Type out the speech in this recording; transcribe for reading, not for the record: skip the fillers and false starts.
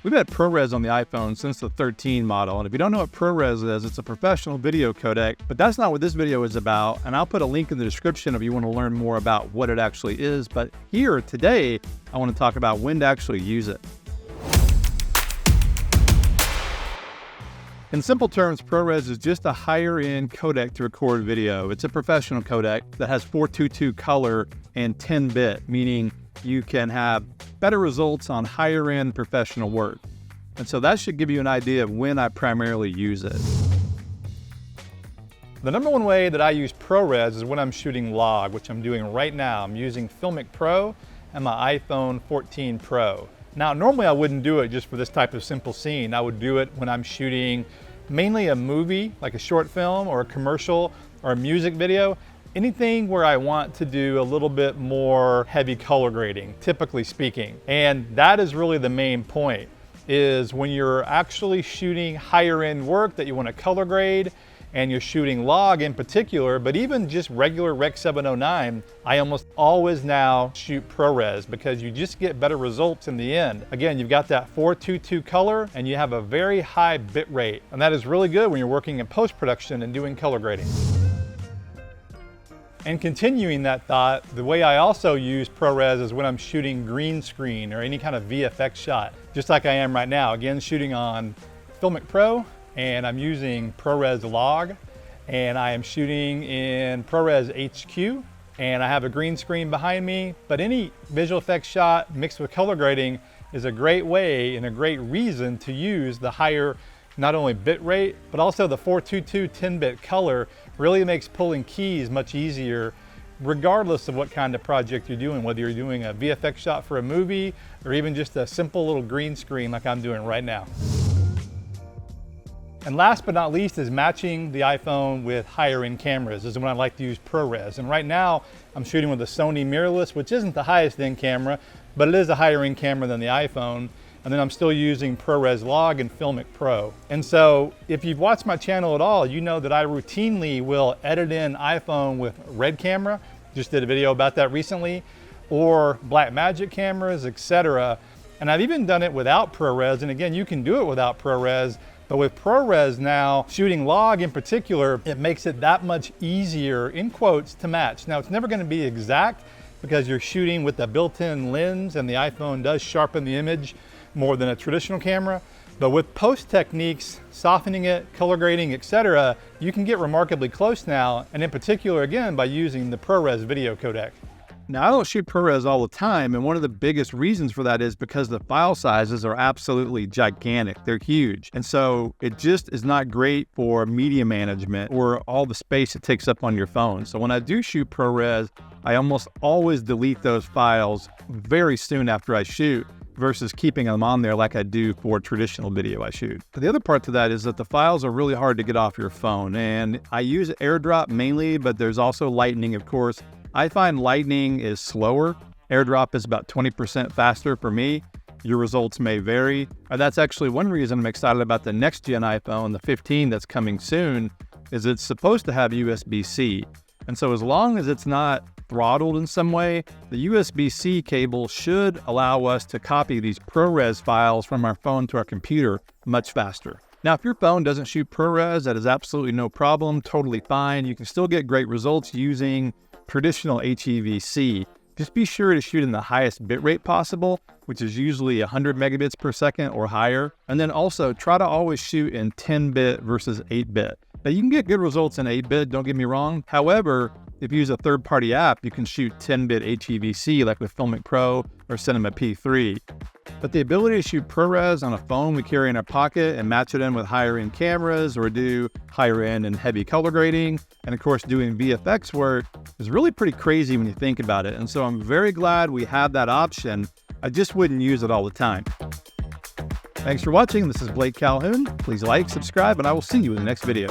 We've had ProRes on the iPhone since the 13 model, and if you don't know what ProRes is, it's a professional video codec, but that's not what this video is about, and I'll put a link in the description if you want to learn more about what it actually is. But here, today, I want to talk about when to actually use it. In simple terms, ProRes is just a higher-end codec to record video. It's a professional codec that has 422 color and 10-bit, meaning you can have better results on higher-end professional work. And so that should give you an idea of when I primarily use it. The number one way that I use ProRes is when I'm shooting log, which I'm doing right now. I'm using Filmic Pro and my iPhone 14 Pro. Now, normally I wouldn't do it just for this type of simple scene. I would do it when I'm shooting mainly a movie, like a short film or a commercial or a music video. Anything where I want to do a little bit more heavy color grading, typically speaking. And that is really the main point, is when you're actually shooting higher end work that you want to color grade, and you're shooting log in particular, but even just regular Rec 709, I almost always now shoot ProRes because you just get better results in the end. Again, you've got that 422 color and you have a very high bit rate. And that is really good when you're working in post-production and doing color grading. And continuing that thought, the way I also use ProRes is when I'm shooting green screen or any kind of VFX shot, just like I am right now. Again, shooting on Filmic Pro, and I'm using ProRes Log, and I am shooting in ProRes HQ, and I have a green screen behind me. But any visual effects shot mixed with color grading is a great way and a great reason to use the higher not only bit rate, but also the 422 10-bit color really makes pulling keys much easier, regardless of what kind of project you're doing, whether you're doing a VFX shot for a movie or even just a simple little green screen like I'm doing right now. And last but not least is matching the iPhone with higher end cameras. This is when I like to use ProRes. And right now I'm shooting with a Sony mirrorless, which isn't the highest end camera, but it is a higher end camera than the iPhone. And then I'm still using ProRes Log and Filmic Pro. And so if you've watched my channel at all, you know that I routinely will edit in iPhone with red camera. Just did a video about that recently, or Blackmagic cameras, etc. And I've even done it without ProRes. And again, you can do it without ProRes, but with ProRes now, shooting log in particular, it makes it that much easier, in quotes, to match. Now, it's never gonna be exact because you're shooting with a built-in lens and the iPhone does sharpen the image more than a traditional camera. But with post techniques, softening it, color grading, etc., you can get remarkably close now, and in particular, again, by using the ProRes video codec. Now, I don't shoot ProRes all the time, and one of the biggest reasons for that is because the file sizes are absolutely gigantic. They're huge. And so it just is not great for media management or all the space it takes up on your phone. So when I do shoot ProRes, I almost always delete those files very soon after I shoot, versus keeping them on there like I do for traditional video I shoot. But the other part to that is that the files are really hard to get off your phone, and I use AirDrop mainly, but there's also Lightning, of course. I find Lightning is slower. AirDrop is about 20% faster for me. Your results may vary. And that's actually one reason I'm excited about the next gen iPhone, the 15 that's coming soon, is it's supposed to have USB-C. And so as long as it's not throttled in some way, the USB-C cable should allow us to copy these ProRes files from our phone to our computer much faster. Now, if your phone doesn't shoot ProRes, that is absolutely no problem, totally fine. You can still get great results using traditional HEVC. Just be sure to shoot in the highest bitrate possible, which is usually 100 megabits per second or higher. And then also try to always shoot in 10-bit versus 8-bit. Now, you can get good results in 8-bit, don't get me wrong. However, if you use a third-party app, you can shoot 10-bit HEVC like with Filmic Pro or Cinema P3. But the ability to shoot ProRes on a phone we carry in our pocket and match it in with higher-end cameras or do higher-end and heavy color grading, and of course doing VFX work, is really pretty crazy when you think about it. And so I'm very glad we have that option. I just wouldn't use it all the time. Thanks for watching. This is Blake Calhoun. Please like, subscribe, and I will see you in the next video.